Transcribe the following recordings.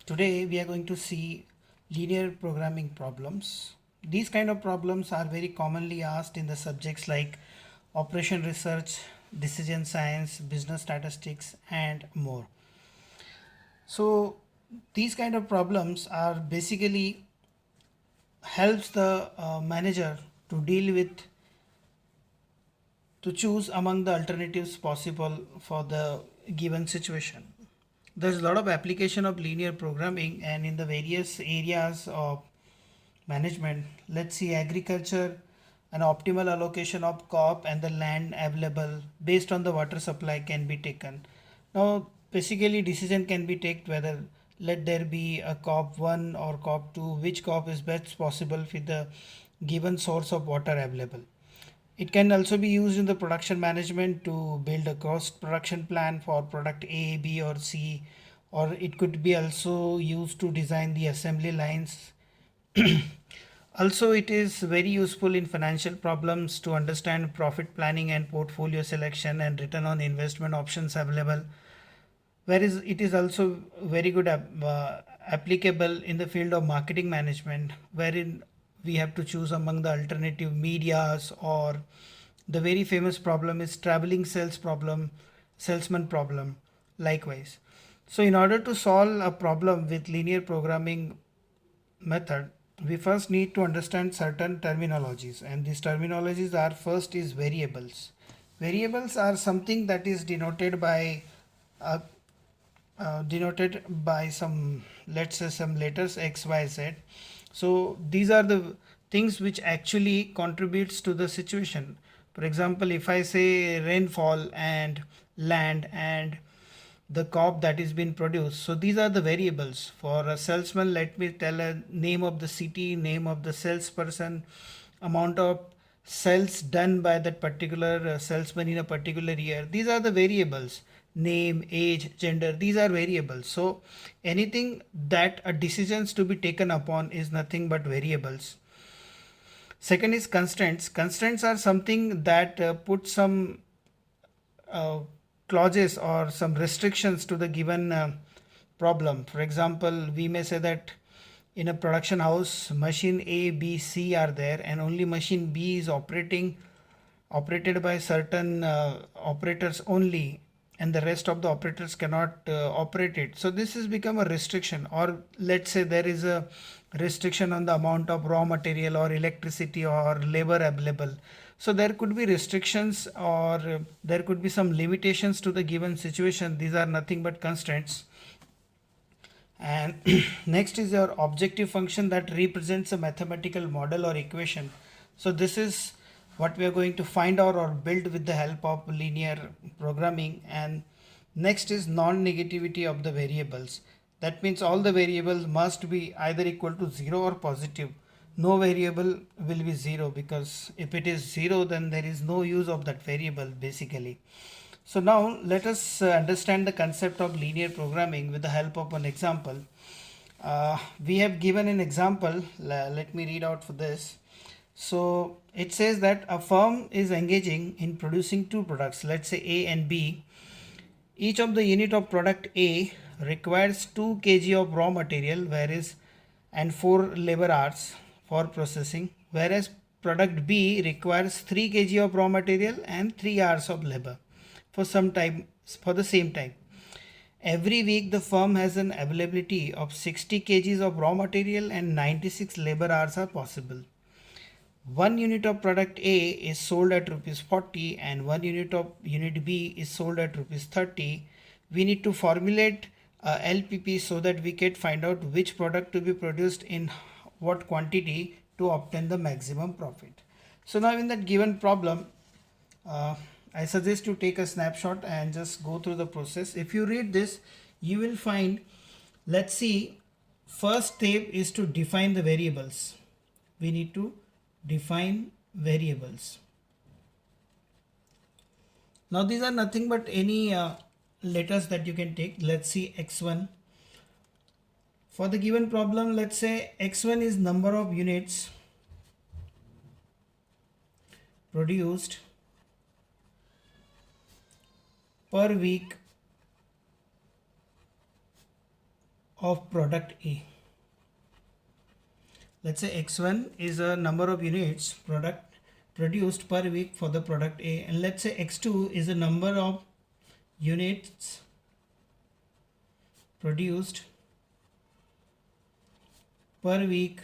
Today we are going to see linear programming problems. These kind of problems are very commonly asked in the subjects like operation research, decision science, business statistics, and more. So these kind of problems are basically helps the manager to deal with to choose among the alternatives possible for the given situation. There's a lot of application of linear programming and in the various areas of management. Let's see agriculture, an optimal allocation of crop and the land available based on the water supply can be taken. Now basically decision can be taken whether let there be a crop 1 or crop 2, which crop is best possible with the given source of water available. It can also be used in the production management to build a cost production plan for product A, B, or C, or it could be also used to design the assembly lines. Also, it is very useful in financial problems to understand profit planning and portfolio selection and return on investment options available. Whereas it is also very good applicable in the field of marketing management, wherein we have to choose among the alternative medias, or the very famous problem is traveling sales problem, salesman problem. Likewise, so in order to solve a problem with linear programming method, we first need to understand certain terminologies, and these terminologies are first is variables. Variables are something that is uh, denoted by some, let's say, some letters x y z. So these are the things which actually contributes to the situation. For example, if I say rainfall and land and the crop that is being produced, so these are the variables. For a salesman, let me tell a name of the city, name of the salesperson, amount of sales done by that particular salesman in a particular year. These are the variables. Name, age, gender, these are variables. So anything that a decisions to be taken upon is nothing but variables. Second is constraints. Constraints are something that put some uh, clauses or some restrictions to the given problem. For example, we may say that in a production house, machine A, B, C are there, and only machine B is operated by certain operators only, and the rest of the operators cannot operate it. So this has become a restriction. Or let's say there is a restriction on the amount of raw material or electricity or labor available. So there could be restrictions, or there could be some limitations to the given situation. These are nothing but constraints. And next is your objective function that represents a mathematical model or equation. So this is what we are going to find out or build with the help of linear programming. And next is non-negativity of the variables. That means all the variables must be either equal to 0 or positive. No variable will be 0, because if it is 0, then there is no use of that variable basically. So now let us understand the concept of linear programming with the help of an example. We have given an example. Let me read out for this. So it says that a firm is engaging in producing two products, let's say A and B. Each of the unit of product A requires 2 kg of raw material, whereas and 4 labor hours for processing, whereas product B requires 3 kg of raw material and 3 hours of labor for some time for the same time. Every week the firm has an availability of 60 kgs of raw material and 96 labor hours are possible. One unit of product A is sold at rupees 40 and one unit of unit B is sold at rupees 30. We need to formulate LPP so that we can find out which product to be produced in what quantity to obtain the maximum profit. So now in that given problem, uh, I suggest you take a snapshot and just go through the process. If you read this, you will find, let's see, first step is to define the variables. We need to define variables. Now these are nothing but any letters that you can take. Let's see x1. For the given problem, let's say x1 is number of units produced per week of product A. Let's say x1 is a number of units product produced per week for the product A, and let's say x2 is a number of units produced per week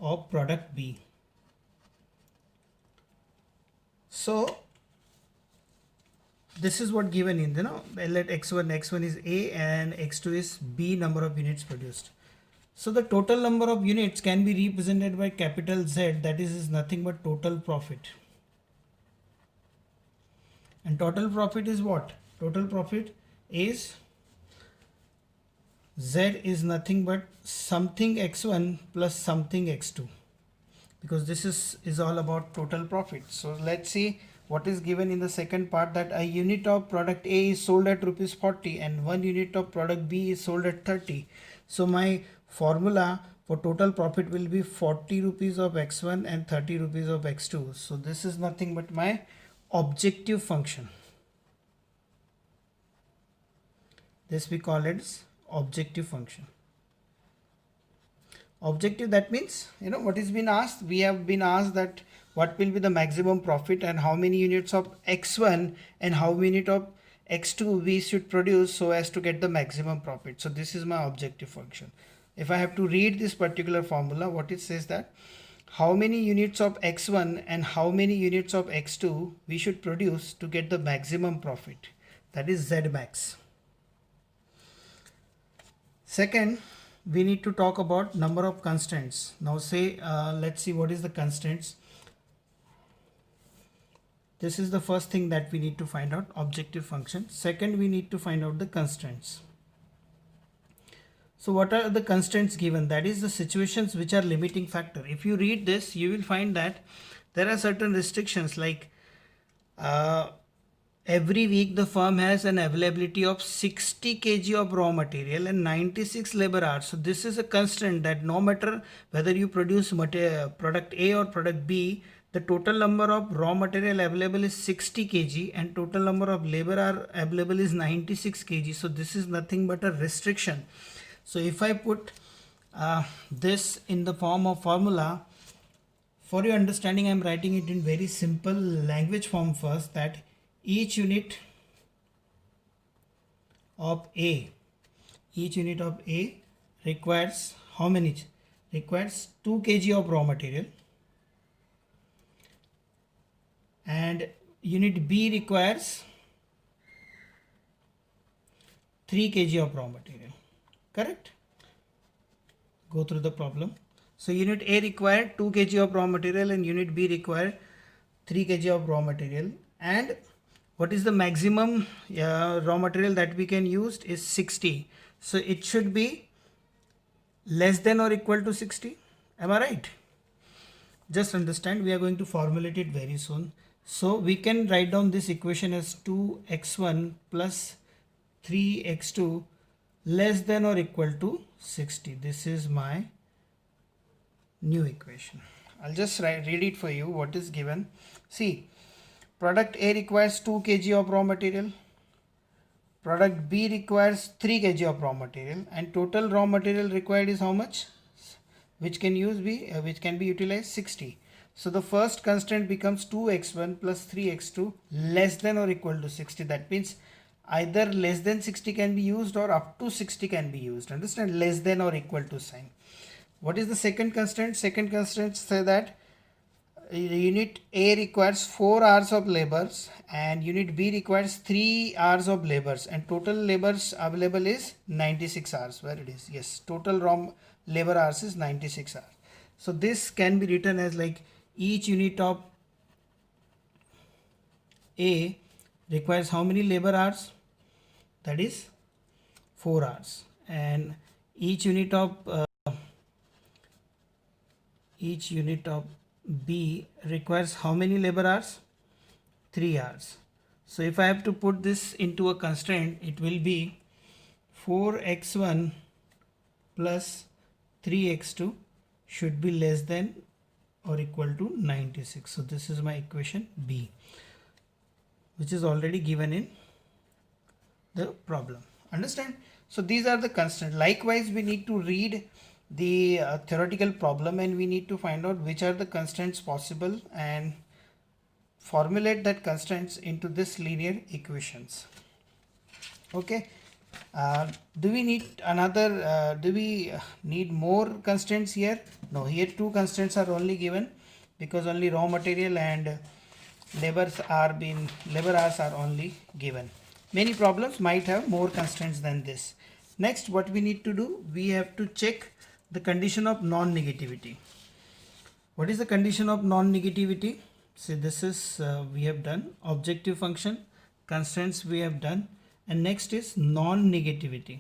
of product B. So this is what given in the let x1 is A and x2 is B number of units produced. So the total number of units can be represented by capital Z, that is nothing but total profit. And total profit is what? Total profit is Z is nothing but something x1 plus something x2, because this is all about total profit. So let's see what is given in the second part, that a unit of product A is sold at rupees 40 and 1 unit of product B is sold at 30. So my formula for total profit will be 40 rupees of x1 and 30 rupees of x2. So this is nothing but my objective function. This we call it objective function. Objective, that means what is been asked. We have been asked that what will be the maximum profit and how many units of x1 and how many of x2 we should produce so as to get the maximum profit. So this is my objective function. If I have to read this particular formula, what it says, that how many units of x1 and how many units of x2 we should produce to get the maximum profit, that is Z max. Second, we need to talk about number of constants. Now say let's see what is the constants. This is the first thing that we need to find out, objective function. Second, we need to find out the constraints. So what are the constraints given? That is the situations which are limiting factor. If you read this, you will find that there are certain restrictions, like every week the firm has an availability of 60 kg of raw material and 96 labor hours. So this is a constraint, that no matter whether you produce product A or product B, the total number of raw material available is 60 kg and total number of labor hour available is 96 kg. So this is nothing but a restriction. So if I put this in the form of formula, for your understanding I am writing it in very simple language form first, that each unit of A requires how many? Requires 2 kg of raw material, and unit B requires 3 kg of raw material. Correct? Go through the problem. So unit A required 2 kg of raw material and unit B required 3 kg of raw material. And what is the maximum raw material that we can use is 60. So it should be less than or equal to 60. Am I right? Just understand, we are going to formulate it very soon. So we can write down this equation as 2x1 plus 3x2 less than or equal to 60. This is my new equation. I'll just read it for you what is given. See, product A requires 2 kg of raw material, product B requires 3 kg of raw material, and total raw material required is how much? Which can be utilized 60. So the first constraint becomes 2x1 plus 3x2 less than or equal to 60. That means either less than 60 can be used or up to 60 can be used. Understand? Less than or equal to sign. What is the second constraint? Second constraint say that unit A requires 4 hours of labors and unit B requires 3 hours of labors, and total labors available is 96 hours. Where it is? Yes, total raw labor hours is 96 hours. So this can be written as like each unit of A requires how many labor hours? That is 4 hours. And each unit of B requires how many labor hours? 3 hours. So if I have to put this into a constraint, it will be 4x1 plus 3x2 should be less than or equal to 96. So this is my equation B, which is already given in the problem. Understand? So these are the constraints. Likewise, we need to read the theoretical problem and we need to find out which are the constraints possible and formulate that constraints into this linear equations. Okay. Do we need more constraints here? No, here two constraints are only given because only raw material and labor hours are only given. Many problems might have more constraints than this. Next, what we need to do, we have to check the condition of non-negativity. What is the condition of non-negativity? See, this is we have done objective function, constraints we have done, and next is non-negativity.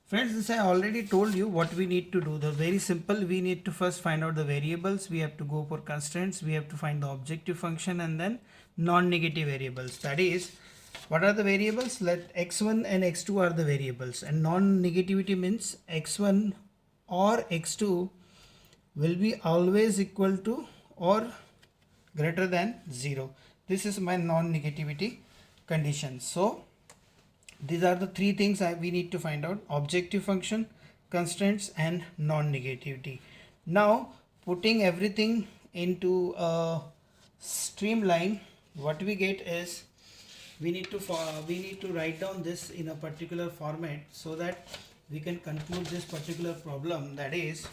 Friends, this I already told you what we need to do. The very simple, we need to first find out the variables, we have to go for constraints, we have to find the objective function and then non-negative variables. That is, what are the variables? Let x1 and x2 are the variables, and non-negativity means x1 or x2 will be always equal to or greater than 0. This is my non-negativity condition. So these are the three things we need to find out: objective function, constraints and non-negativity. Now putting everything into a streamline, what we get is we need to write down this in a particular format so that we can conclude this particular problem. That is,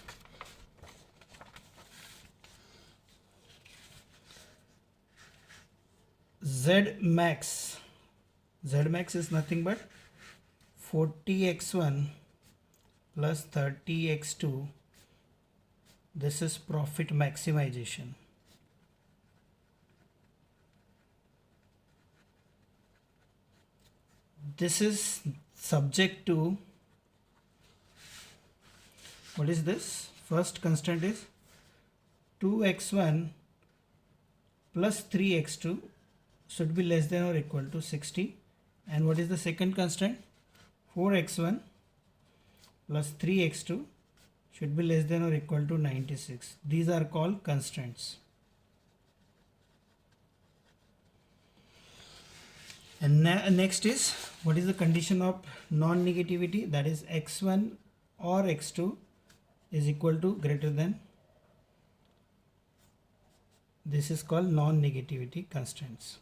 Z max is nothing but 40x1 plus 30x2. This is profit maximization. This is subject to, what is this? First constraint is 2x1 plus 3x2 should be less than or equal to 60. And what is the second constraint? 4x1 plus 3x2 should be less than or equal to 96. These are called constraints. And next is, what is the condition of non-negativity? That is, x1 or x2 is equal to greater than. This is called non-negativity constraints.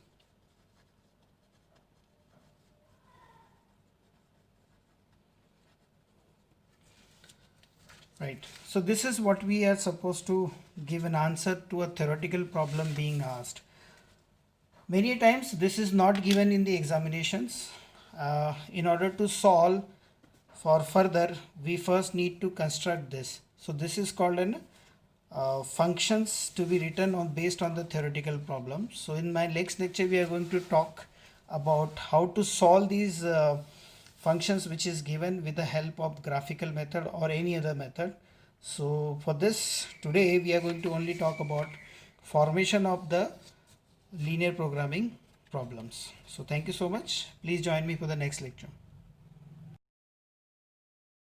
Right. So this is what we are supposed to give an answer to a theoretical problem being asked. Many times this is not given in the examinations. In order to solve for further, we first need to construct this. So this is called an functions to be written on based on the theoretical problem. So in my next lecture, we are going to talk about how to solve these functions which is given with the help of graphical method or any other method. So for this, today we are going to only talk about formation of the linear programming problems. So thank you so much. Please join me for the next lecture.